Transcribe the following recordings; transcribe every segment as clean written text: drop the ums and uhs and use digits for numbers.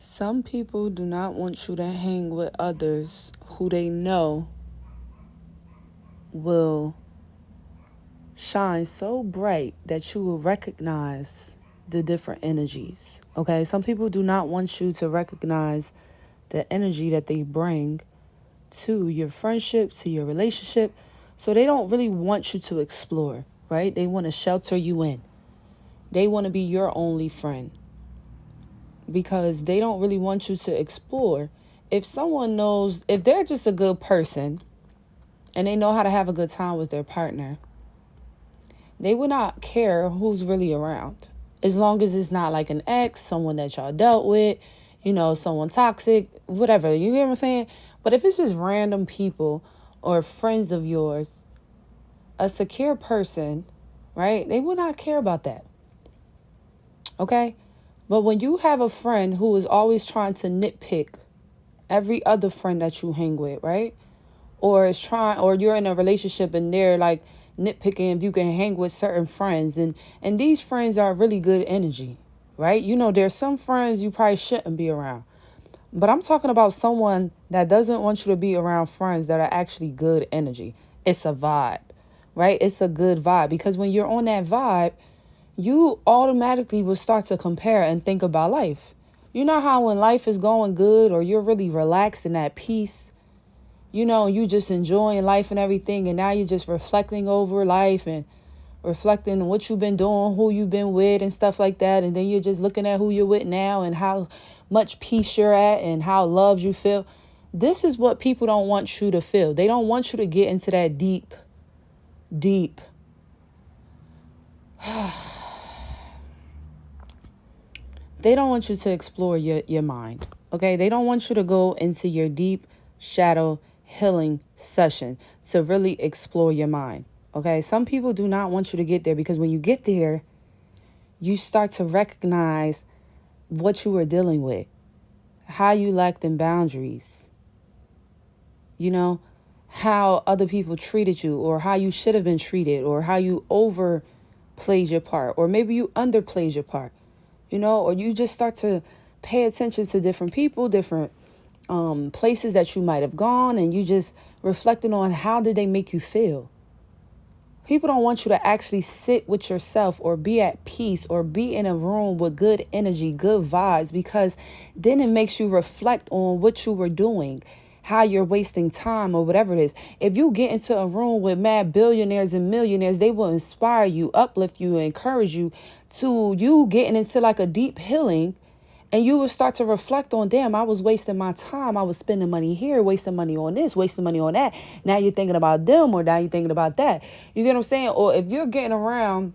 Some people do not want you to hang with others who they know will shine so bright that you will recognize the different energies. Okay? Some people do not want you to recognize the energy that they bring to your friendship, to your relationship. So they don't really want you to explore, right? They want to shelter you in. They want to be your only friend because they don't really want you to explore. If someone knows, if they're just a good person and they know how to have a good time with their partner, they would not care who's really around. As long as it's not like an ex, someone that y'all dealt with, someone toxic, whatever. You get what I'm saying? But if it's just random people or friends of yours, a secure person, right? They would not care about that. Okay? But when you have a friend who is always trying to nitpick every other friend that you hang with, right? Or you're in a relationship and they're like nitpicking if you can hang with certain friends, and these friends are really good energy, right? There's some friends you probably shouldn't be around. But I'm talking about someone that doesn't want you to be around friends that are actually good energy. It's a vibe, right? It's a good vibe because when you're on that vibe, you automatically will start to compare and think about life. You know how when life is going good or you're really relaxed and at peace, you just enjoying life and everything, and now you're just reflecting over life and reflecting on what you've been doing, who you've been with and stuff like that. And then you're just looking at who you're with now and how much peace you're at and how loved you feel. This is what people don't want you to feel. They don't want you to get into that deep. They don't want you to explore your mind. Okay? They don't want you to go into your deep shadow healing session to really explore your mind. Okay? Some people do not want you to get there because when you get there, you start to recognize what you were dealing with, how you lacked in boundaries, how other people treated you or how you should have been treated or how you overplayed your part or maybe you underplayed your part, or you just start to pay attention to different people, different places that you might have gone, and you just reflecting on how did they make you feel. People don't want you to actually sit with yourself or be at peace or be in a room with good energy, good vibes, because then it makes you reflect on what you were doing, how you're wasting time or whatever it is. If you get into a room with mad billionaires and millionaires, they will inspire you, uplift you, encourage you to you getting into like a deep healing. And you will start to reflect on, damn, I was wasting my time. I was spending money here, wasting money on this, wasting money on that. Now you're thinking about them or now you're thinking about that. You get what I'm saying? Or if you're getting around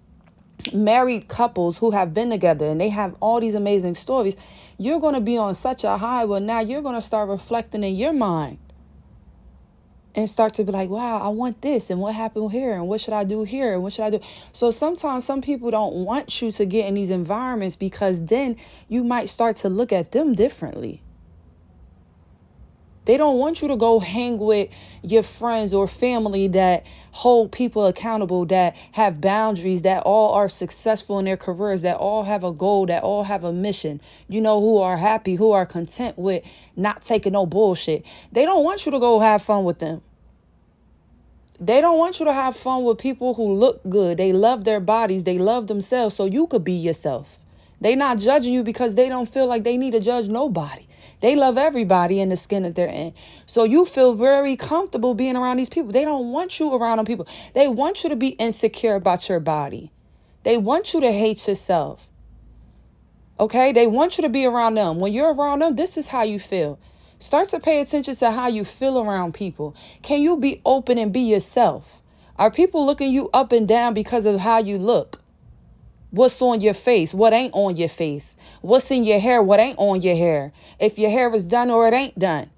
married couples who have been together and they have all these amazing stories, you're going to be on such a high. Well, now you're going to start reflecting in your mind and start to be like, wow, I want this. And what happened here? And what should I do here? And what should I do? So sometimes some people don't want you to get in these environments because then you might start to look at them differently. They don't want you to go hang with your friends or family that hold people accountable, that have boundaries, that all are successful in their careers, that all have a goal, that all have a mission, who are happy, who are content with not taking no bullshit. They don't want you to go have fun with them. They don't want you to have fun with people who look good. They love their bodies. They love themselves so you could be yourself. They not judging you because they don't feel like they need to judge nobody. They love everybody in the skin that they're in. So you feel very comfortable being around these people. They don't want you around them people. They want you to be insecure about your body. They want you to hate yourself. Okay? They want you to be around them. When you're around them, this is how you feel. Start to pay attention to how you feel around people. Can you be open and be yourself? Are people looking you up and down because of how you look? What's on your face? What ain't on your face? What's in your hair? What ain't on your hair? If your hair is done or it ain't done.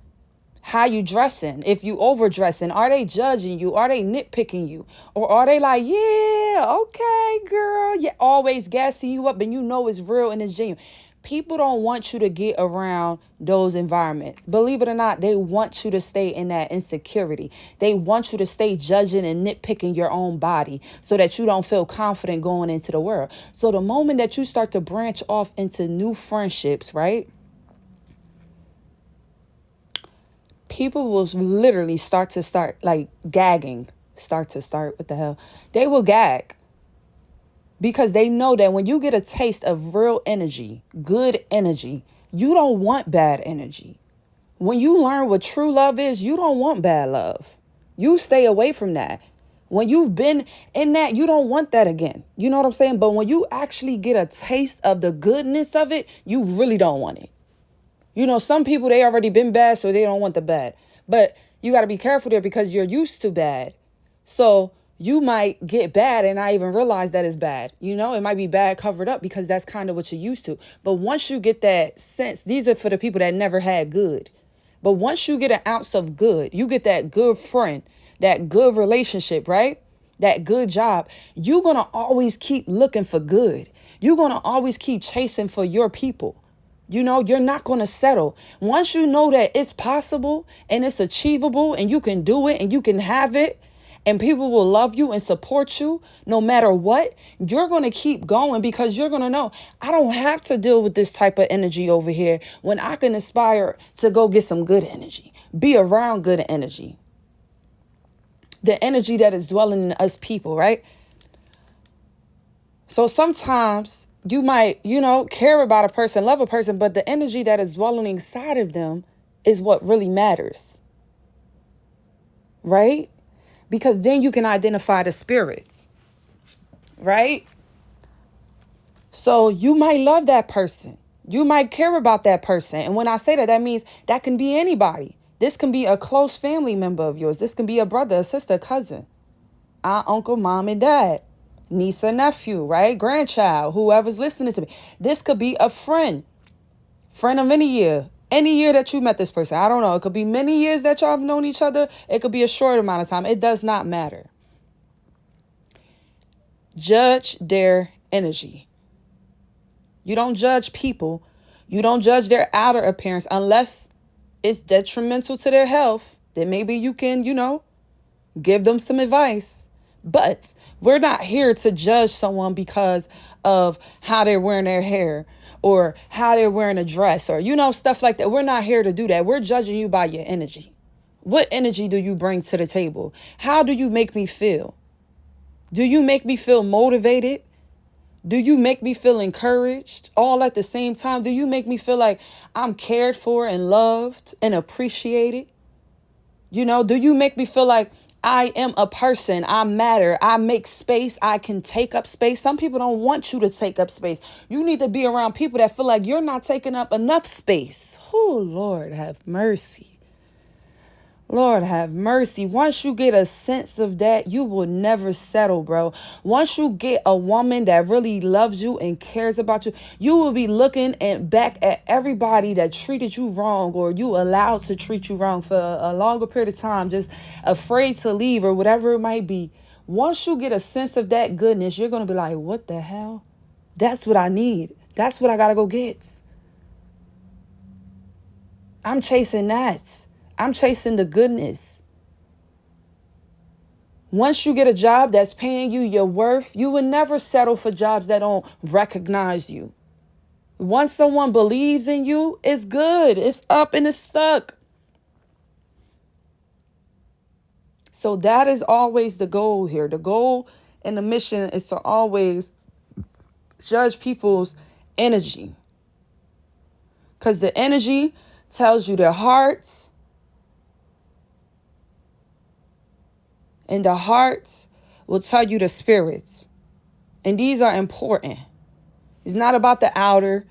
How you dressing? If you overdressing, are they judging you? Are they nitpicking you? Or are they like, yeah, okay, girl. Yeah, always gassing you up and it's real and it's genuine. People don't want you to get around those environments. Believe it or not, they want you to stay in that insecurity. They want you to stay judging and nitpicking your own body so that you don't feel confident going into the world. So the moment that you start to branch off into new friendships, right? people will literally start like gagging. What the hell? They will gag. Because they know that when you get a taste of real energy, good energy, you don't want bad energy. When you learn what true love is, you don't want bad love. You stay away from that. When you've been in that, you don't want that again. You know what I'm saying? But when you actually get a taste of the goodness of it, you really don't want it. You know, some people, they already been bad, so they don't want the bad. But you got to be careful there because you're used to bad. So you might get bad and not even realize that it's bad. You know, it might be bad covered up because that's kind of what you're used to. But once you get that sense, these are for the people that never had good. But once you get an ounce of good, you get that good friend, that good relationship, right? That good job, you're going to always keep looking for good. You're going to always keep chasing for your people. You know, you're not going to settle. Once you know that it's possible and it's achievable and you can do it and you can have it and people will love you and support you no matter what, you're going to keep going because you're going to know I don't have to deal with this type of energy over here when I can aspire to go get some good energy, be around good energy. The energy that is dwelling in us people, right? So sometimes you might, care about a person, love a person, but the energy that is dwelling inside of them is what really matters. Right? Because then you can identify the spirits. Right? So you might love that person. You might care about that person. And when I say that, that means that can be anybody. This can be a close family member of yours. This can be a brother, a sister, a cousin, aunt, uncle, mom, and dad. Niece or nephew, right? Grandchild, whoever's listening to me. This could be a friend of any year that you met this person. I don't know. It could be many years that y'all have known each other. It could be a short amount of time. It does not matter. Judge their energy. You don't judge people. You don't judge their outer appearance unless it's detrimental to their health. Then maybe you can, give them some advice. But we're not here to judge someone because of how they're wearing their hair or how they're wearing a dress or, stuff like that. We're not here to do that. We're judging you by your energy. What energy do you bring to the table? How do you make me feel? Do you make me feel motivated? Do you make me feel encouraged all at the same time? Do you make me feel like I'm cared for and loved and appreciated? Do you make me feel like I am a person, I matter, I make space, I can take up space? Some people don't want you to take up space. You need to be around people that feel like you're not taking up enough space. Oh, Lord, have mercy. Lord have mercy. Once you get a sense of that, you will never settle, bro. Once you get a woman that really loves you and cares about you, you will be looking back at everybody that treated you wrong or you allowed to treat you wrong for a longer period of time, just afraid to leave or whatever it might be. Once you get a sense of that goodness, you're going to be like, what the hell? That's what I need. That's what I got to go get. I'm chasing that. I'm chasing the goodness. Once you get a job that's paying you your worth, you will never settle for jobs that don't recognize you. Once someone believes in you, it's good. It's up and it's stuck. So that is always the goal here. The goal and the mission is to always judge people's energy. Because the energy tells you their hearts. And the heart will tell you the spirits. And these are important. It's not about the outer.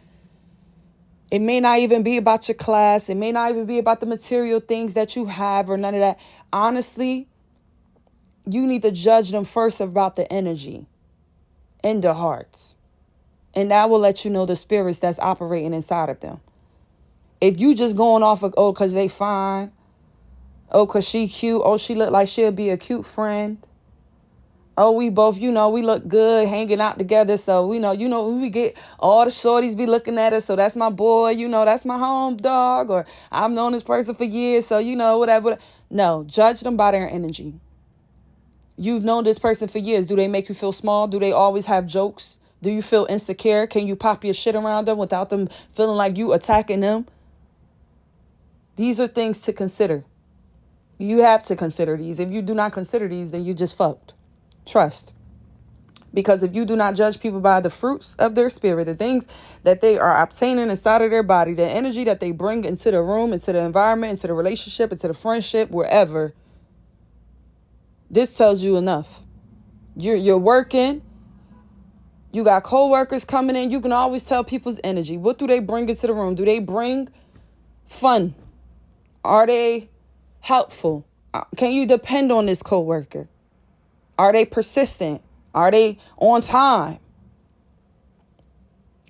It may not even be about your class. It may not even be about the material things that you have or none of that. Honestly, you need to judge them first about the energy and the hearts. And that will let you know the spirits that's operating inside of them. If you just going off of, because they fine. Oh, because she cute. Oh, she look like she'll be a cute friend. Oh, we both, we look good hanging out together. So, we get all the shorties be looking at us. So that's my boy, that's my home dog. Or I've known this person for years. So, whatever. No, judge them by their energy. You've known this person for years. Do they make you feel small? Do they always have jokes? Do you feel insecure? Can you pop your shit around them without them feeling like you attacking them? These are things to consider. You have to consider these. If you do not consider these, then you just fucked. Trust. Because if you do not judge people by the fruits of their spirit, the things that they are obtaining inside of their body, the energy that they bring into the room, into the environment, into the relationship, into the friendship, wherever, this tells you enough. You're working. You got co-workers coming in. You can always tell people's energy. What do they bring into the room? Do they bring fun? Are they helpful? Can you depend on this co-worker? Are they persistent? Are they on time?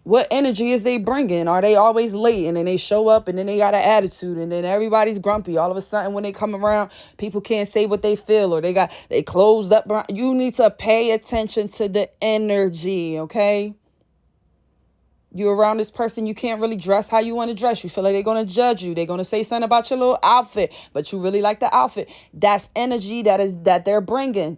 What energy is they bringing? Are they always late and then they show up and then they got an attitude and then everybody's grumpy? All of a sudden when they come around, people can't say what they feel or they closed up. You need to pay attention to the energy, okay? You're around this person, you can't really dress how you want to dress. You feel like they're going to judge you. They're going to say something about your little outfit, but you really like the outfit. That's energy that they're bringing.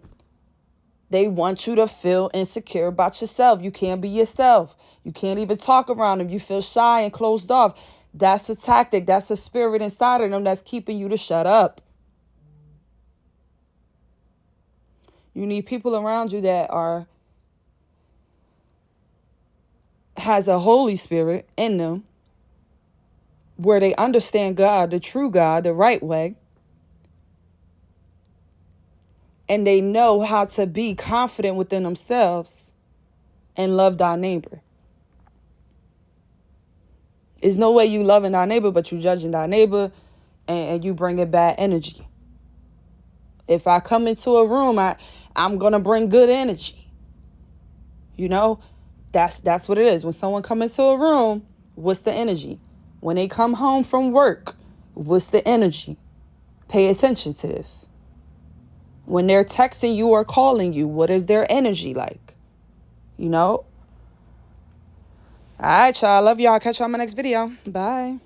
They want you to feel insecure about yourself. You can't be yourself. You can't even talk around them. You feel shy and closed off. That's a tactic. That's a spirit inside of them that's keeping you to shut up. You need people around you that has a Holy Spirit in them, where they understand God, the true God, the right way. And they know how to be confident within themselves and love thy neighbor. There's no way you loving thy neighbor, but you judging thy neighbor and you bringing bad energy. If I come into a room, I'm going to bring good energy. You know, that's what it is. When someone come into a room, what's the energy? When they come home from work, what's the energy? Pay attention to this. When they're texting you or calling you, what is their energy like? You know? All right, y'all. Love y'all. Catch y'all in my next video. Bye.